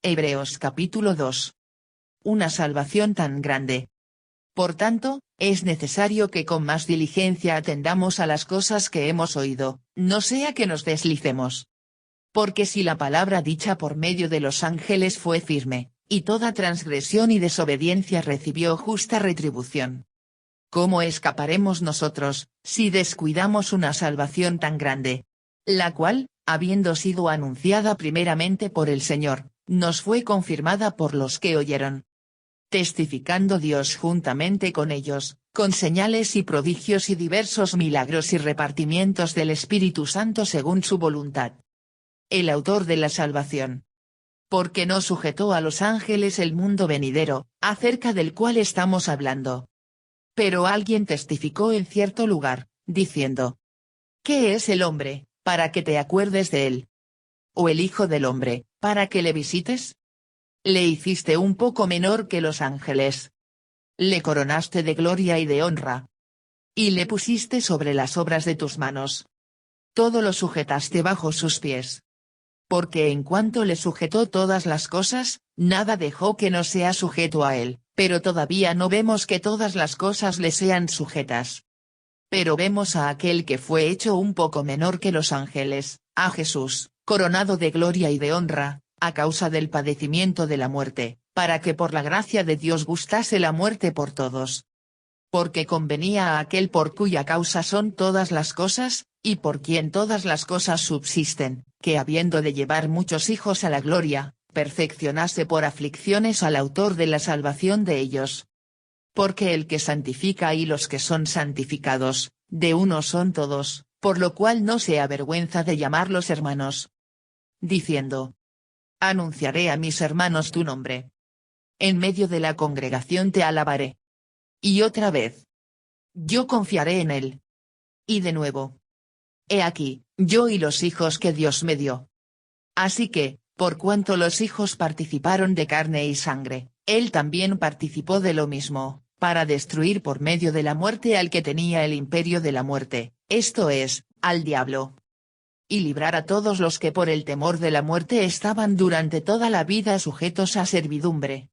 Hebreos capítulo 2. Una salvación tan grande. Por tanto, es necesario que con más diligencia atendamos a las cosas que hemos oído, no sea que nos deslicemos. Porque si la palabra dicha por medio de los ángeles fue firme, y toda transgresión y desobediencia recibió justa retribución, ¿cómo escaparemos nosotros, si descuidamos una salvación tan grande? La cual, habiendo sido anunciada primeramente por el Señor, nos fue confirmada por los que oyeron. Testificando Dios juntamente con ellos, con señales y prodigios y diversos milagros y repartimientos del Espíritu Santo según su voluntad. El autor de la salvación. Porque no sujetó a los ángeles el mundo venidero, acerca del cual estamos hablando. Pero alguien testificó en cierto lugar, diciendo: ¿qué es el hombre, para que te acuerdes de él? ¿O el hijo del hombre, para que le visites? Le hiciste un poco menor que los ángeles. Le coronaste de gloria y de honra. Y le pusiste sobre las obras de tus manos. Todo lo sujetaste bajo sus pies. Porque en cuanto le sujetó todas las cosas, nada dejó que no sea sujeto a él, pero todavía no vemos que todas las cosas le sean sujetas. Pero vemos a aquel que fue hecho un poco menor que los ángeles, a Jesús, coronado de gloria y de honra, a causa del padecimiento de la muerte, para que por la gracia de Dios gustase la muerte por todos. Porque convenía a aquel por cuya causa son todas las cosas, y por quien todas las cosas subsisten, que habiendo de llevar muchos hijos a la gloria, perfeccionase por aflicciones al autor de la salvación de ellos. Porque el que santifica y los que son santificados, de uno son todos, por lo cual no se avergüenza de llamarlos hermanos. Diciendo: anunciaré a mis hermanos tu nombre. En medio de la congregación te alabaré. Y otra vez: yo confiaré en él. Y de nuevo: he aquí, yo y los hijos que Dios me dio. Así que, por cuanto los hijos participaron de carne y sangre, él también participó de lo mismo, para destruir por medio de la muerte al que tenía el imperio de la muerte, esto es, al diablo. Y librar a todos los que por el temor de la muerte estaban durante toda la vida sujetos a servidumbre.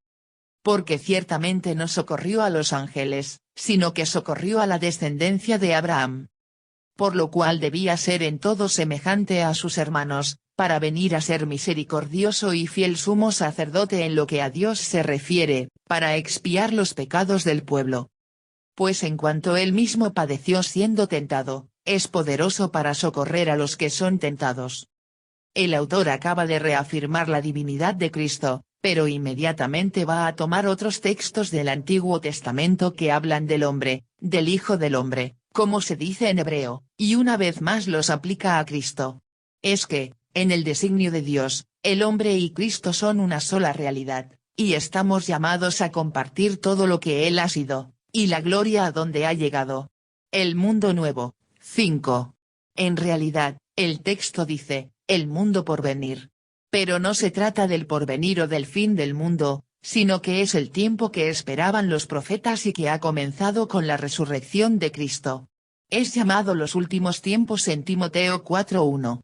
Porque ciertamente no socorrió a los ángeles, sino que socorrió a la descendencia de Abraham. Por lo cual debía ser en todo semejante a sus hermanos, para venir a ser misericordioso y fiel sumo sacerdote en lo que a Dios se refiere, para expiar los pecados del pueblo. Pues en cuanto él mismo padeció siendo tentado, es poderoso para socorrer a los que son tentados. El autor acaba de reafirmar la divinidad de Cristo, pero inmediatamente va a tomar otros textos del Antiguo Testamento que hablan del hombre, del Hijo del Hombre, como se dice en hebreo, y una vez más los aplica a Cristo. Es que, en el designio de Dios, el hombre y Cristo son una sola realidad, y estamos llamados a compartir todo lo que Él ha sido, y la gloria a donde ha llegado. El mundo nuevo. 5. En realidad, el texto dice, el mundo por venir. Pero no se trata del porvenir o del fin del mundo, sino que es el tiempo que esperaban los profetas y que ha comenzado con la resurrección de Cristo. Es llamado los últimos tiempos en Timoteo 4:1.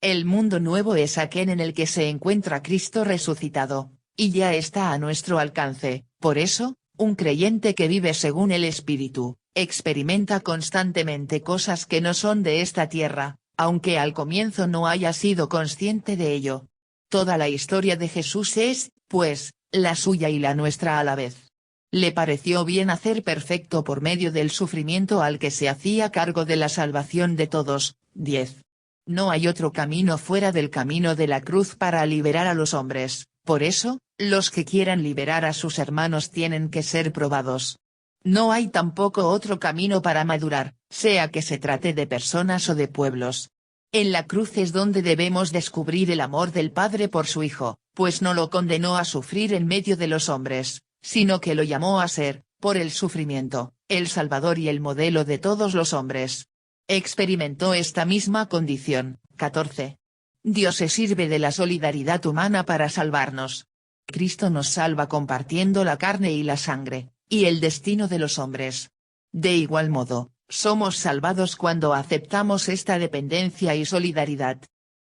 El mundo nuevo es aquel en el que se encuentra Cristo resucitado, y ya está a nuestro alcance. Por eso, un creyente que vive según el Espíritu, experimenta constantemente cosas que no son de esta tierra, aunque al comienzo no haya sido consciente de ello. Toda la historia de Jesús es, pues, la suya y la nuestra a la vez. Le pareció bien hacer perfecto por medio del sufrimiento al que se hacía cargo de la salvación de todos. 10. No hay otro camino fuera del camino de la cruz para liberar a los hombres, por eso, los que quieran liberar a sus hermanos tienen que ser probados. No hay tampoco otro camino para madurar, sea que se trate de personas o de pueblos. En la cruz es donde debemos descubrir el amor del Padre por su Hijo, pues no lo condenó a sufrir en medio de los hombres, sino que lo llamó a ser, por el sufrimiento, el Salvador y el modelo de todos los hombres. Experimentó esta misma condición. 14. Dios se sirve de la solidaridad humana para salvarnos. Cristo nos salva compartiendo la carne y la sangre, y el destino de los hombres. De igual modo, somos salvados cuando aceptamos esta dependencia y solidaridad.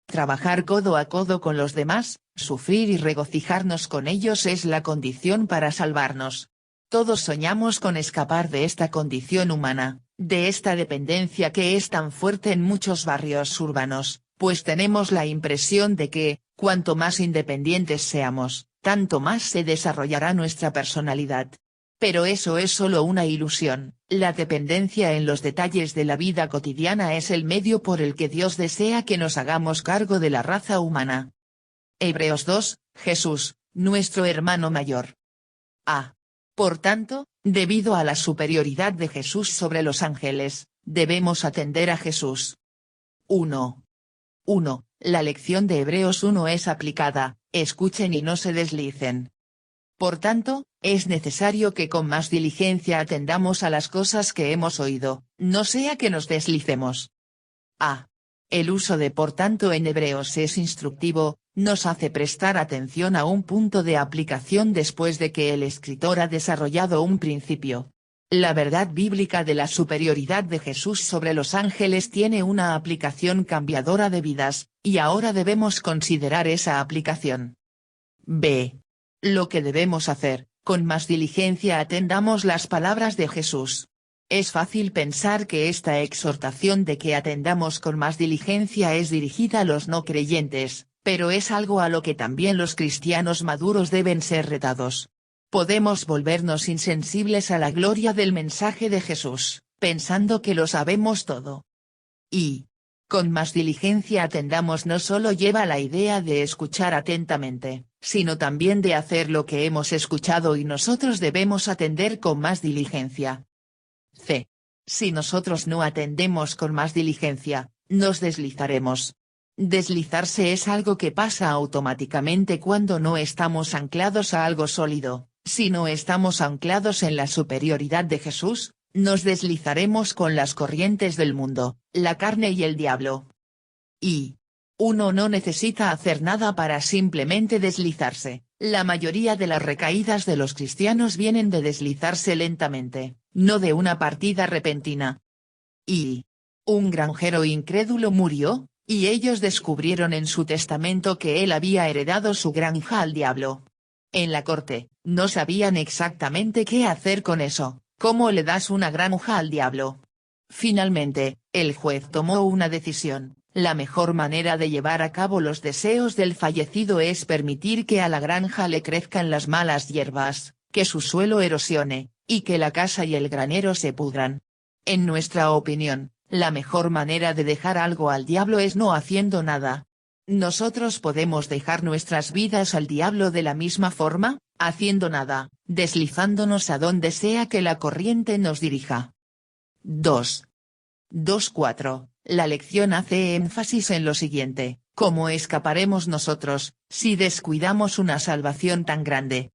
Trabajar codo a codo con los demás, sufrir y regocijarnos con ellos es la condición para salvarnos. Todos soñamos con escapar de esta condición humana, de esta dependencia que es tan fuerte en muchos barrios urbanos, pues tenemos la impresión de que, cuanto más independientes seamos, tanto más se desarrollará nuestra personalidad. Pero eso es solo una ilusión, la dependencia en los detalles de la vida cotidiana es el medio por el que Dios desea que nos hagamos cargo de la raza humana. Hebreos 2, Jesús, nuestro hermano mayor. Por tanto, debido a la superioridad de Jesús sobre los ángeles, debemos atender a Jesús. 1. La lección de Hebreos 1 es aplicada, escuchen y no se deslicen. Por tanto, es necesario que con más diligencia atendamos a las cosas que hemos oído, no sea que nos deslicemos. El uso de por tanto en Hebreos es instructivo, nos hace prestar atención a un punto de aplicación después de que el escritor ha desarrollado un principio. La verdad bíblica de la superioridad de Jesús sobre los ángeles tiene una aplicación cambiadora de vidas, y ahora debemos considerar esa aplicación. Lo que debemos hacer, con más diligencia atendamos las palabras de Jesús. Es fácil pensar que esta exhortación de que atendamos con más diligencia es dirigida a los no creyentes, pero es algo a lo que también los cristianos maduros deben ser retados. Podemos volvernos insensibles a la gloria del mensaje de Jesús, pensando que lo sabemos todo. Y con más diligencia atendamos no solo lleva la idea de escuchar atentamente, sino también de hacer lo que hemos escuchado y nosotros debemos atender con más diligencia. Si nosotros no atendemos con más diligencia, nos deslizaremos. Deslizarse es algo que pasa automáticamente cuando no estamos anclados a algo sólido. Si no estamos anclados en la superioridad de Jesús, nos deslizaremos con las corrientes del mundo, la carne y el diablo. Y uno no necesita hacer nada para simplemente deslizarse, la mayoría de las recaídas de los cristianos vienen de deslizarse lentamente, no de una partida repentina. Y un granjero incrédulo murió, y ellos descubrieron en su testamento que él había heredado su granja al diablo. En la corte, no sabían exactamente qué hacer con eso. ¿Cómo le das una granja al diablo? Finalmente, el juez tomó una decisión. La mejor manera de llevar a cabo los deseos del fallecido es permitir que a la granja le crezcan las malas hierbas, que su suelo erosione, y que la casa y el granero se pudran. En nuestra opinión, la mejor manera de dejar algo al diablo es no haciendo nada. Nosotros podemos dejar nuestras vidas al diablo de la misma forma, haciendo nada, deslizándonos a donde sea que la corriente nos dirija. 2.4. La lección hace énfasis en lo siguiente: ¿cómo escaparemos nosotros, si descuidamos una salvación tan grande?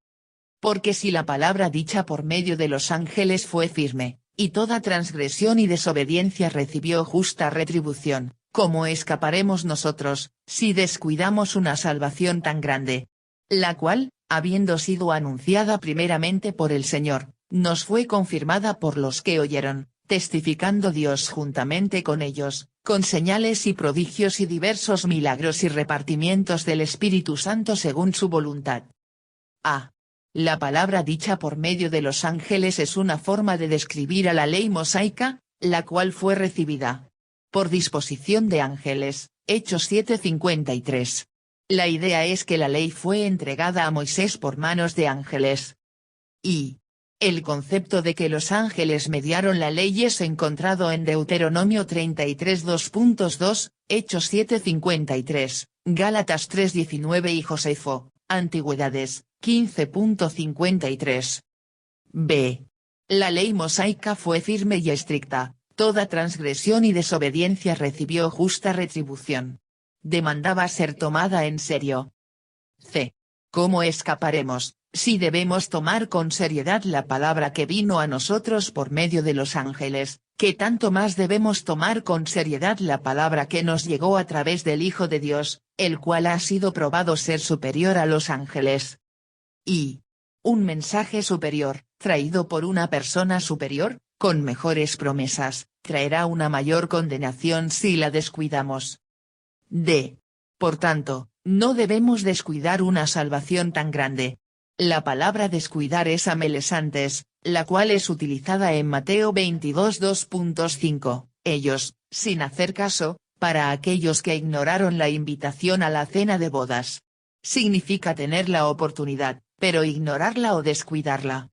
Porque si la palabra dicha por medio de los ángeles fue firme, y toda transgresión y desobediencia recibió justa retribución, ¿cómo escaparemos nosotros, si descuidamos una salvación tan grande? La cual, habiendo sido anunciada primeramente por el Señor, nos fue confirmada por los que oyeron, testificando Dios juntamente con ellos, con señales y prodigios y diversos milagros y repartimientos del Espíritu Santo según su voluntad. La palabra dicha por medio de los ángeles es una forma de describir a la ley mosaica, la cual fue recibida por disposición de ángeles, Hechos 7:53. La idea es que la ley fue entregada a Moisés por manos de ángeles. Y el concepto de que los ángeles mediaron la ley es encontrado en Deuteronomio 33 2.2, Hechos 7:53, Gálatas 3:19 y Josefo, Antigüedades, 15.53. La ley mosaica fue firme y estricta, toda transgresión y desobediencia recibió justa retribución. Demandaba ser tomada en serio. ¿Cómo escaparemos, si debemos tomar con seriedad la palabra que vino a nosotros por medio de los ángeles, que tanto más debemos tomar con seriedad la palabra que nos llegó a través del Hijo de Dios, el cual ha sido probado ser superior a los ángeles? Y un mensaje superior, traído por una persona superior, con mejores promesas, traerá una mayor condenación si la descuidamos. Por tanto, no debemos descuidar una salvación tan grande. La palabra descuidar es amelesantes, la cual es utilizada en Mateo 22 2.5, ellos, sin hacer caso, para aquellos que ignoraron la invitación a la cena de bodas. Significa tener la oportunidad, pero ignorarla o descuidarla.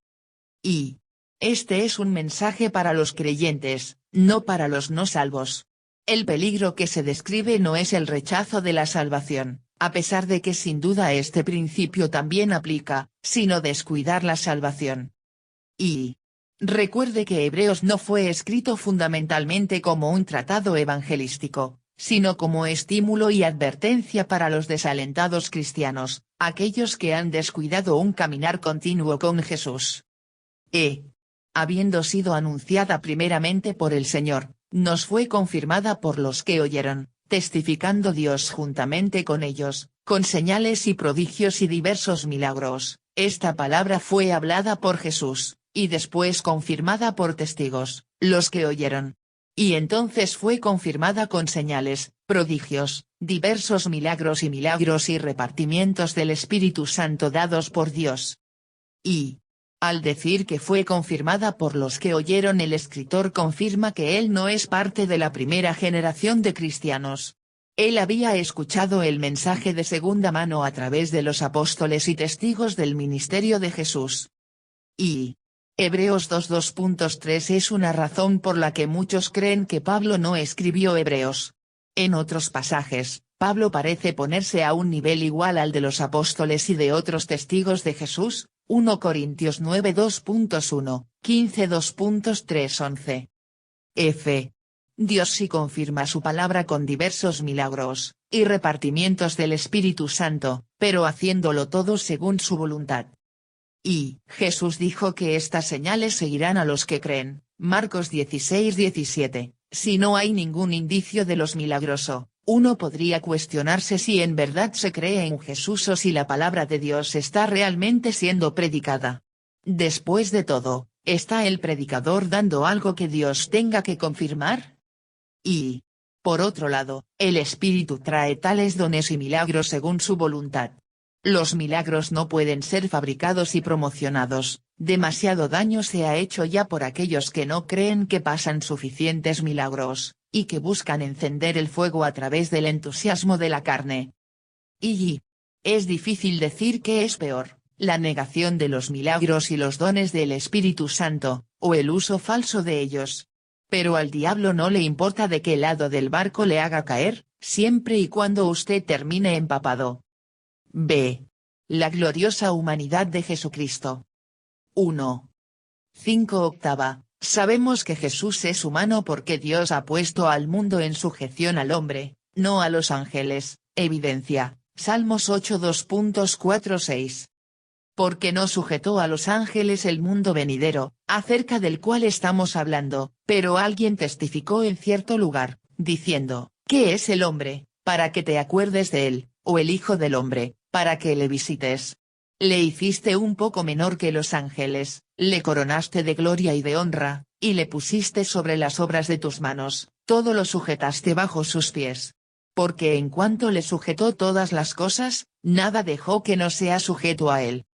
Y este es un mensaje para los creyentes, no para los no salvos. El peligro que se describe no es el rechazo de la salvación, a pesar de que sin duda este principio también aplica, sino descuidar la salvación. Y recuerde que Hebreos no fue escrito fundamentalmente como un tratado evangelístico, sino como estímulo y advertencia para los desalentados cristianos, aquellos que han descuidado un caminar continuo con Jesús. Habiendo sido anunciada primeramente por el Señor, nos fue confirmada por los que oyeron, testificando Dios juntamente con ellos, con señales y prodigios y diversos milagros. Esta palabra fue hablada por Jesús, y después confirmada por testigos, los que oyeron. Y entonces fue confirmada con señales, prodigios, diversos milagros y repartimientos del Espíritu Santo dados por Dios. Y al decir que fue confirmada por los que oyeron, el escritor confirma que él no es parte de la primera generación de cristianos. Él había escuchado el mensaje de segunda mano a través de los apóstoles y testigos del ministerio de Jesús. Y Hebreos 2.2.3 es una razón por la que muchos creen que Pablo no escribió Hebreos. En otros pasajes, Pablo parece ponerse a un nivel igual al de los apóstoles y de otros testigos de Jesús. 1 Corintios 9 2.1, 15 2.3 11. Dios sí confirma su palabra con diversos milagros, y repartimientos del Espíritu Santo, pero haciéndolo todo según su voluntad. Y Jesús dijo que estas señales seguirán a los que creen, Marcos 16:17, si no hay ningún indicio de los milagroso. Uno podría cuestionarse si en verdad se cree en Jesús o si la palabra de Dios está realmente siendo predicada. Después de todo, ¿está el predicador dando algo que Dios tenga que confirmar? Y, por otro lado, el Espíritu trae tales dones y milagros según su voluntad. Los milagros no pueden ser fabricados y promocionados, demasiado daño se ha hecho ya por aquellos que no creen que pasan suficientes milagros, y que buscan encender el fuego a través del entusiasmo de la carne. Y es difícil decir qué es peor, la negación de los milagros y los dones del Espíritu Santo, o el uso falso de ellos. Pero al diablo no le importa de qué lado del barco le haga caer, siempre y cuando usted termine empapado. La gloriosa humanidad de Jesucristo. 1. 5 octava. Sabemos que Jesús es humano porque Dios ha puesto al mundo en sujeción al hombre, no a los ángeles, evidencia, Salmos 8 2.4-6. Porque no sujetó a los ángeles el mundo venidero, acerca del cual estamos hablando, pero alguien testificó en cierto lugar, diciendo, ¿qué es el hombre, para que te acuerdes de él, o el hijo del hombre, para que le visites? Le hiciste un poco menor que los ángeles, le coronaste de gloria y de honra, y le pusiste sobre las obras de tus manos, todo lo sujetaste bajo sus pies. Porque en cuanto le sujetó todas las cosas, nada dejó que no sea sujeto a él.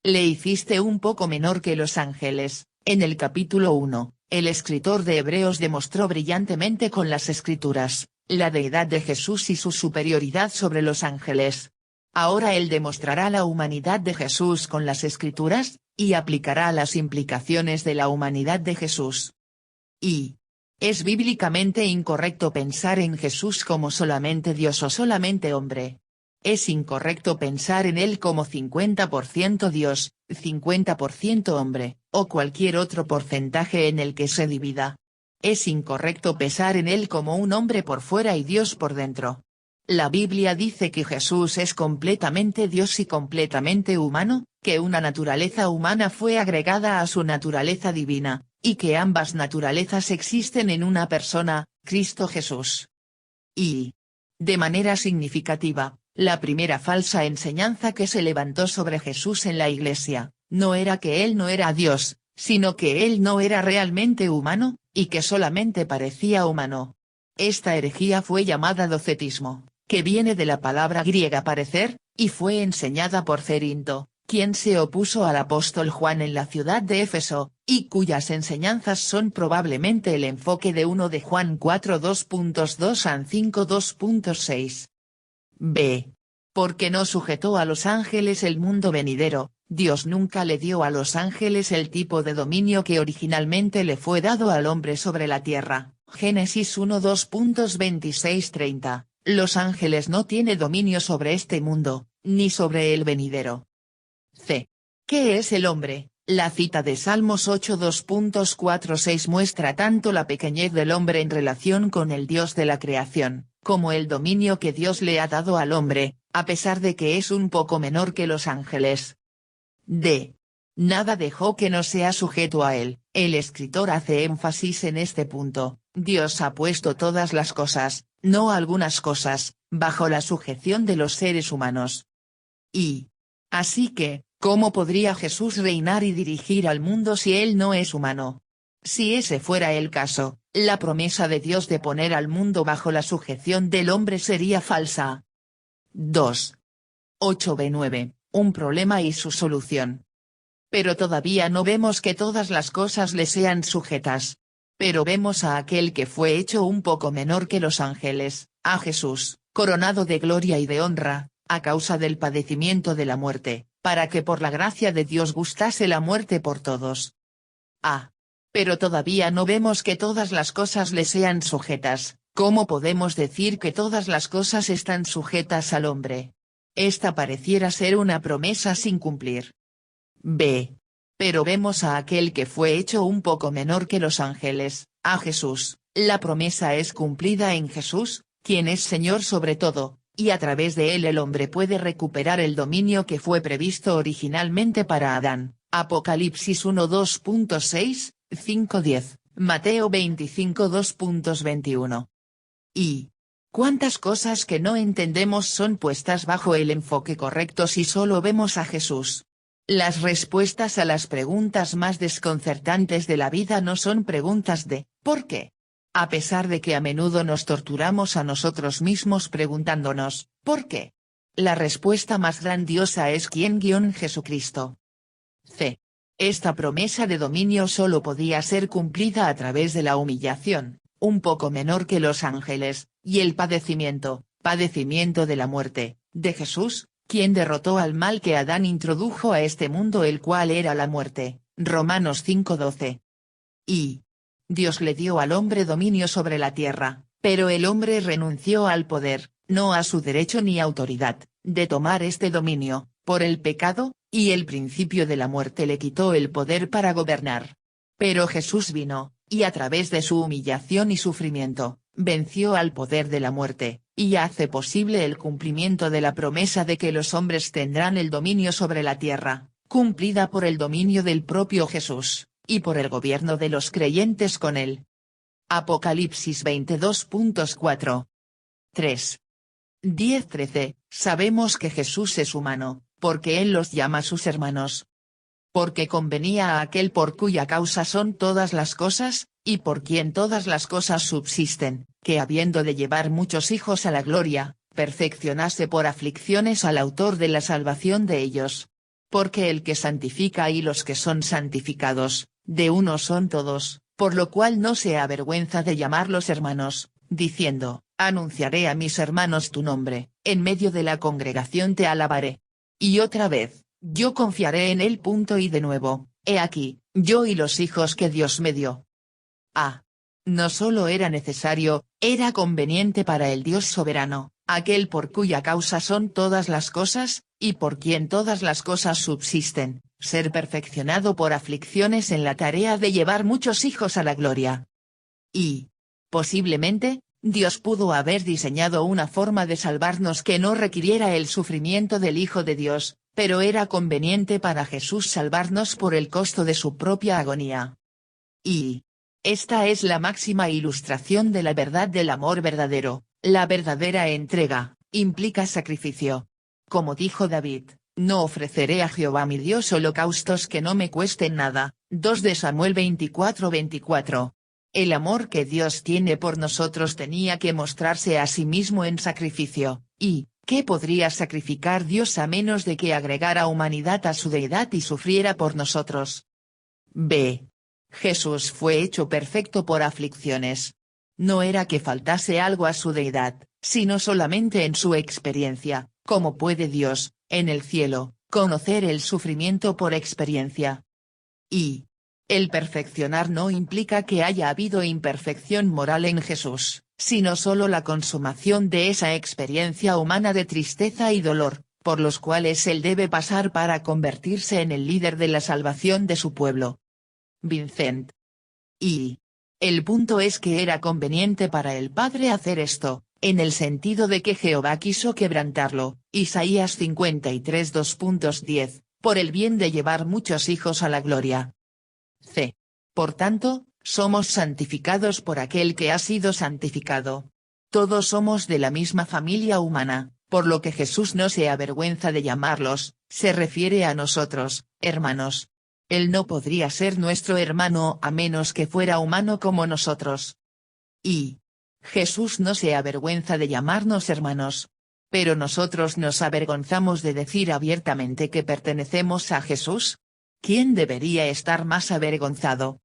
Le hiciste un poco menor que los ángeles. En el capítulo 1, el escritor de Hebreos demostró brillantemente con las Escrituras, la deidad de Jesús y su superioridad sobre los ángeles. Ahora él demostrará la humanidad de Jesús con las Escrituras, y aplicará las implicaciones de la humanidad de Jesús. Y es bíblicamente incorrecto pensar en Jesús como solamente Dios o solamente hombre. Es incorrecto pensar en él como 50% Dios, 50% hombre, o cualquier otro porcentaje en el que se divida. Es incorrecto pensar en él como un hombre por fuera y Dios por dentro. La Biblia dice que Jesús es completamente Dios y completamente humano, que una naturaleza humana fue agregada a su naturaleza divina, y que ambas naturalezas existen en una persona, Cristo Jesús. Y, de manera significativa, la primera falsa enseñanza que se levantó sobre Jesús en la Iglesia, no era que él no era Dios, sino que él no era realmente humano, y que solamente parecía humano. Esta herejía fue llamada docetismo, que viene de la palabra griega parecer, y fue enseñada por Cerinto, quien se opuso al apóstol Juan en la ciudad de Éfeso, y cuyas enseñanzas son probablemente el enfoque de 1 de Juan 4 2.2 a 5 2.6. B. Porque no sujetó a los ángeles el mundo venidero, Dios nunca le dio a los ángeles el tipo de dominio que originalmente le fue dado al hombre sobre la tierra, Génesis 1 2.26-30, los ángeles no tienen dominio sobre este mundo, ni sobre el venidero. C. ¿Qué es el hombre? La cita de Salmos 8 2.4-6 muestra tanto la pequeñez del hombre en relación con el Dios de la creación, como el dominio que Dios le ha dado al hombre, a pesar de que es un poco menor que los ángeles. D. Nada dejó que no sea sujeto a él. El escritor hace énfasis en este punto: Dios ha puesto todas las cosas, no algunas cosas, bajo la sujeción de los seres humanos. Y así que, ¿cómo podría Jesús reinar y dirigir al mundo si él no es humano? Si ese fuera el caso, la promesa de Dios de poner al mundo bajo la sujeción del hombre sería falsa. 2. 8b9, un problema y su solución. Pero todavía no vemos que todas las cosas le sean sujetas. Pero vemos a aquel que fue hecho un poco menor que los ángeles, a Jesús, coronado de gloria y de honra, a causa del padecimiento de la muerte, para que por la gracia de Dios gustase la muerte por todos. A. Pero todavía no vemos que todas las cosas le sean sujetas. ¿Cómo podemos decir que todas las cosas están sujetas al hombre? Esta pareciera ser una promesa sin cumplir. B. Pero vemos a aquel que fue hecho un poco menor que los ángeles, a Jesús. La promesa es cumplida en Jesús, quien es Señor sobre todo, y a través de él el hombre puede recuperar el dominio que fue previsto originalmente para Adán. Apocalipsis 1 2.6, 5-10, Mateo 25 2.21. Y ¿cuántas cosas que no entendemos son puestas bajo el enfoque correcto si solo vemos a Jesús? Las respuestas a las preguntas más desconcertantes de la vida no son preguntas de ¿por qué? A pesar de que a menudo nos torturamos a nosotros mismos preguntándonos ¿por qué? La respuesta más grandiosa es ¿quién? Jesucristo. C. Esta promesa de dominio solo podía ser cumplida a través de la humillación, un poco menor que los ángeles, y el padecimiento de la muerte, de Jesús, quien derrotó al mal que Adán introdujo a este mundo, el cual era la muerte. Romanos 5:12. Y Dios le dio al hombre dominio sobre la tierra, pero el hombre renunció al poder, no a su derecho ni autoridad, de tomar este dominio, por el pecado, y el principio de la muerte le quitó el poder para gobernar. Pero Jesús vino, y a través de su humillación y sufrimiento, venció al poder de la muerte, y hace posible el cumplimiento de la promesa de que los hombres tendrán el dominio sobre la tierra, cumplida por el dominio del propio Jesús, y por el gobierno de los creyentes con él. Apocalipsis 22.4. 3. 10-13, sabemos que Jesús es humano, porque él los llama sus hermanos. Porque convenía a aquel por cuya causa son todas las cosas, y por quien todas las cosas subsisten, que habiendo de llevar muchos hijos a la gloria, perfeccionase por aflicciones al autor de la salvación de ellos. Porque el que santifica y los que son santificados, de uno son todos, por lo cual no se avergüenza de llamarlos hermanos, diciendo, anunciaré a mis hermanos tu nombre, en medio de la congregación te alabaré. Y otra vez, yo confiaré en él. Y de nuevo, he aquí, yo y los hijos que Dios me dio. A. No solo era necesario, era conveniente para el Dios soberano, aquel por cuya causa son todas las cosas, y por quien todas las cosas subsisten, ser perfeccionado por aflicciones en la tarea de llevar muchos hijos a la gloria. Y, posiblemente, Dios pudo haber diseñado una forma de salvarnos que no requiriera el sufrimiento del Hijo de Dios, pero era conveniente para Jesús salvarnos por el costo de su propia agonía. Y esta es la máxima ilustración de la verdad del amor verdadero. La verdadera entrega implica sacrificio. Como dijo David, no ofreceré a Jehová mi Dios holocaustos que no me cuesten nada. 2 de Samuel 24:24. El amor que Dios tiene por nosotros tenía que mostrarse a sí mismo en sacrificio, y, ¿qué podría sacrificar Dios a menos de que agregara humanidad a su deidad y sufriera por nosotros? B. Jesús fue hecho perfecto por aflicciones. No era que faltase algo a su deidad, sino solamente en su experiencia, como puede Dios, en el cielo, conocer el sufrimiento por experiencia. Y el perfeccionar no implica que haya habido imperfección moral en Jesús, sino solo la consumación de esa experiencia humana de tristeza y dolor, por los cuales él debe pasar para convertirse en el líder de la salvación de su pueblo. Vincent. Y el punto es que era conveniente para el Padre hacer esto, en el sentido de que Jehová quiso quebrantarlo, Isaías 53 2.10, por el bien de llevar muchos hijos a la gloria. C. Por tanto, somos santificados por aquel que ha sido santificado. Todos somos de la misma familia humana, por lo que Jesús no se avergüenza de llamarlos, se refiere a nosotros, hermanos. Él no podría ser nuestro hermano a menos que fuera humano como nosotros. Y Jesús no se avergüenza de llamarnos hermanos. Pero nosotros nos avergonzamos de decir abiertamente que pertenecemos a Jesús. ¿Quién debería estar más avergonzado?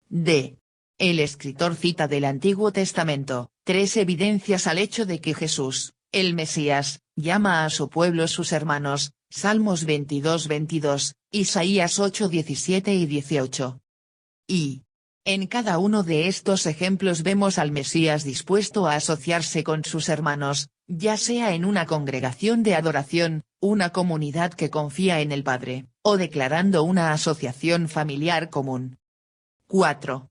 D. El escritor cita del Antiguo Testamento, 3 evidencias al hecho de que Jesús, el Mesías, llama a su pueblo sus hermanos, Salmos 22:22, Isaías 8:17 y 18. Y en cada uno de estos ejemplos vemos al Mesías dispuesto a asociarse con sus hermanos, ya sea en una congregación de adoración, una comunidad que confía en el Padre, o declarando una asociación familiar común. 4.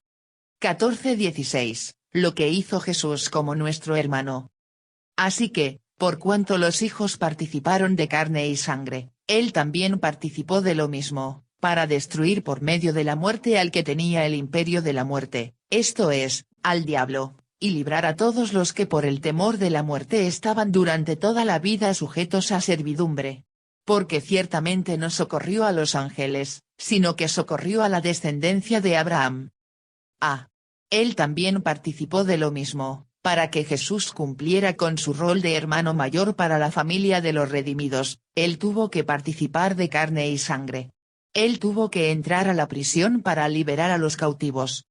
14:16, lo que hizo Jesús como nuestro hermano. Así que, por cuanto los hijos participaron de carne y sangre, él también participó de lo mismo, para destruir por medio de la muerte al que tenía el imperio de la muerte, esto es, al diablo, y librar a todos los que por el temor de la muerte estaban durante toda la vida sujetos a servidumbre. Porque ciertamente no socorrió a los ángeles, sino que socorrió a la descendencia de Abraham. A. Él también participó de lo mismo, para que Jesús cumpliera con su rol de hermano mayor para la familia de los redimidos, él tuvo que participar de carne y sangre. Él tuvo que entrar a la prisión para liberar a los cautivos.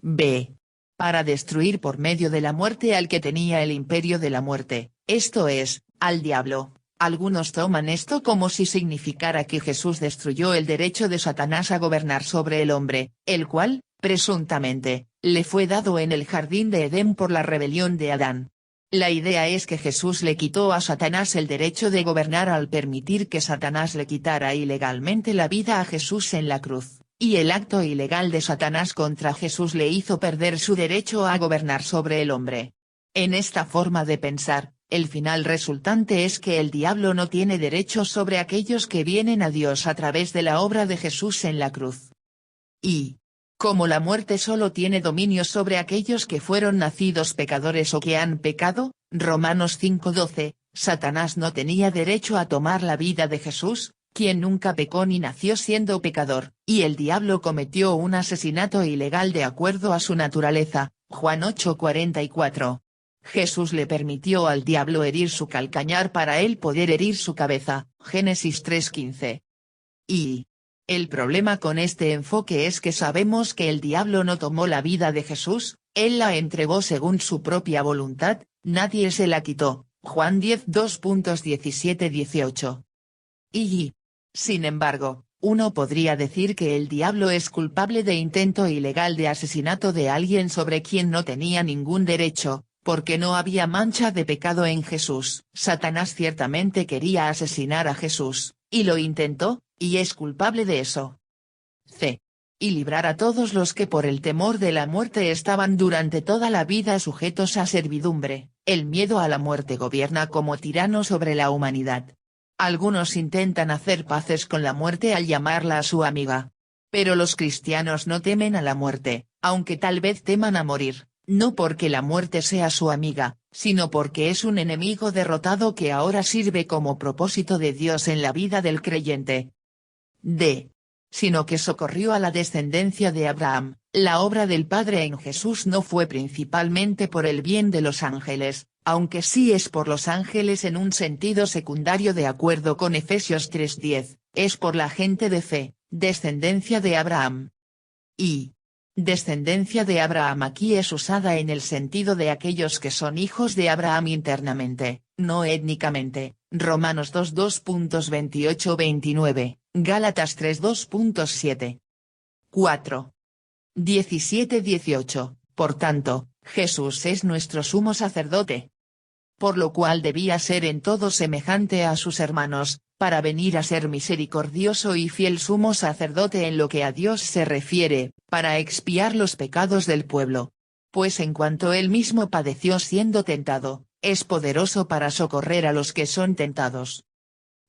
B. Para destruir por medio de la muerte al que tenía el imperio de la muerte, esto es, al diablo. Algunos toman esto como si significara que Jesús destruyó el derecho de Satanás a gobernar sobre el hombre, el cual, presuntamente, le fue dado en el jardín de Edén por la rebelión de Adán. La idea es que Jesús le quitó a Satanás el derecho de gobernar al permitir que Satanás le quitara ilegalmente la vida a Jesús en la cruz, y el acto ilegal de Satanás contra Jesús le hizo perder su derecho a gobernar sobre el hombre. En esta forma de pensar, el final resultante es que el diablo no tiene derecho sobre aquellos que vienen a Dios a través de la obra de Jesús en la cruz. Y como la muerte solo tiene dominio sobre aquellos que fueron nacidos pecadores o que han pecado, Romanos 5:12, Satanás no tenía derecho a tomar la vida de Jesús, quien nunca pecó ni nació siendo pecador, y el diablo cometió un asesinato ilegal de acuerdo a su naturaleza, Juan 8:44. Jesús le permitió al diablo herir su calcañar para él poder herir su cabeza, Génesis 3:15. Y el problema con este enfoque es que sabemos que el diablo no tomó la vida de Jesús, él la entregó según su propia voluntad, nadie se la quitó, Juan 10 2:17-18. Y, sin embargo, uno podría decir que el diablo es culpable de intento ilegal de asesinato de alguien sobre quien no tenía ningún derecho, porque no había mancha de pecado en Jesús. Satanás ciertamente quería asesinar a Jesús, y lo intentó, y es culpable de eso. C. Y librar a todos los que por el temor de la muerte estaban durante toda la vida sujetos a servidumbre. El miedo a la muerte gobierna como tirano sobre la humanidad. Algunos intentan hacer paces con la muerte al llamarla a su amiga. Pero los cristianos no temen a la muerte, aunque tal vez teman a morir, no porque la muerte sea su amiga, sino porque es un enemigo derrotado que ahora sirve como propósito de Dios en la vida del creyente. D. Sino que socorrió a la descendencia de Abraham, La obra del Padre en Jesús no fue principalmente por el bien de los ángeles, aunque sí es por los ángeles en un sentido secundario de acuerdo con Efesios 3:10, es por la gente de fe, descendencia de Abraham. Y descendencia de Abraham aquí es usada en el sentido de aquellos que son hijos de Abraham internamente, no étnicamente, Romanos 2:28-29, Gálatas 3:2.7. 4. 17-18, por tanto, Jesús es nuestro sumo sacerdote. Por lo cual debía ser en todo semejante a sus hermanos, para venir a ser misericordioso y fiel sumo sacerdote en lo que a Dios se refiere, para expiar los pecados del pueblo. Pues en cuanto él mismo padeció siendo tentado, es poderoso para socorrer a los que son tentados.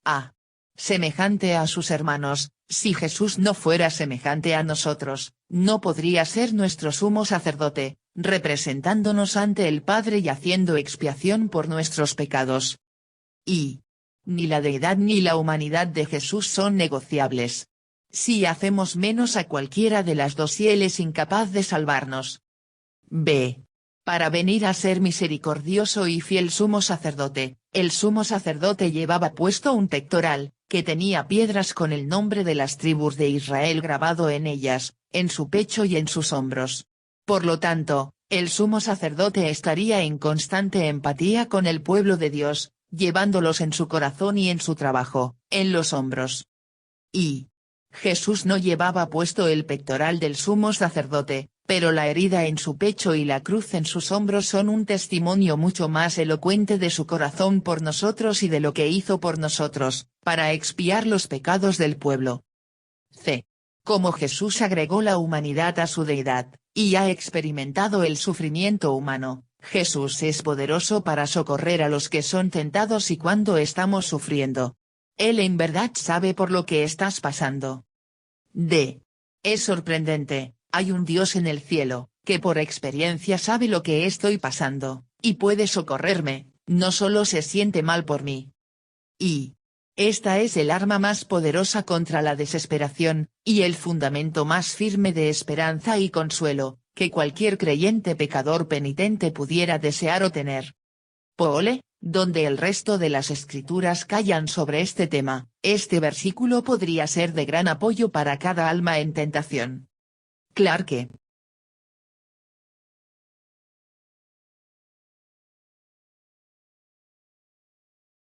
A. Semejante a sus hermanos, si Jesús no fuera semejante a nosotros, no podría ser nuestro sumo sacerdote, representándonos ante el Padre y haciendo expiación por nuestros pecados. Y ni la deidad ni la humanidad de Jesús son negociables. Si hacemos menos a cualquiera de las dos y Él es incapaz de salvarnos. B. Para venir a ser misericordioso y fiel sumo sacerdote, el sumo sacerdote llevaba puesto un pectoral, que tenía piedras con el nombre de las tribus de Israel grabado en ellas, en su pecho y en sus hombros. Por lo tanto, el sumo sacerdote estaría en constante empatía con el pueblo de Dios, llevándolos en su corazón y en su trabajo, en los hombros. Y Jesús no llevaba puesto el pectoral del sumo sacerdote, pero la herida en su pecho y la cruz en sus hombros son un testimonio mucho más elocuente de su corazón por nosotros y de lo que hizo por nosotros, para expiar los pecados del pueblo. C. Como Jesús agregó la humanidad a su deidad, y ha experimentado el sufrimiento humano, Jesús es poderoso para socorrer a los que son tentados y cuando estamos sufriendo. Él en verdad sabe por lo que estás pasando. D. Es sorprendente, hay un Dios en el cielo, que por experiencia sabe lo que estoy pasando, y puede socorrerme, no solo se siente mal por mí. Y esta es el arma más poderosa contra la desesperación, y el fundamento más firme de esperanza y consuelo, que cualquier creyente pecador penitente pudiera desear o tener. Pole, donde el resto de las escrituras callan sobre este tema, este versículo podría ser de gran apoyo para cada alma en tentación. Clarke.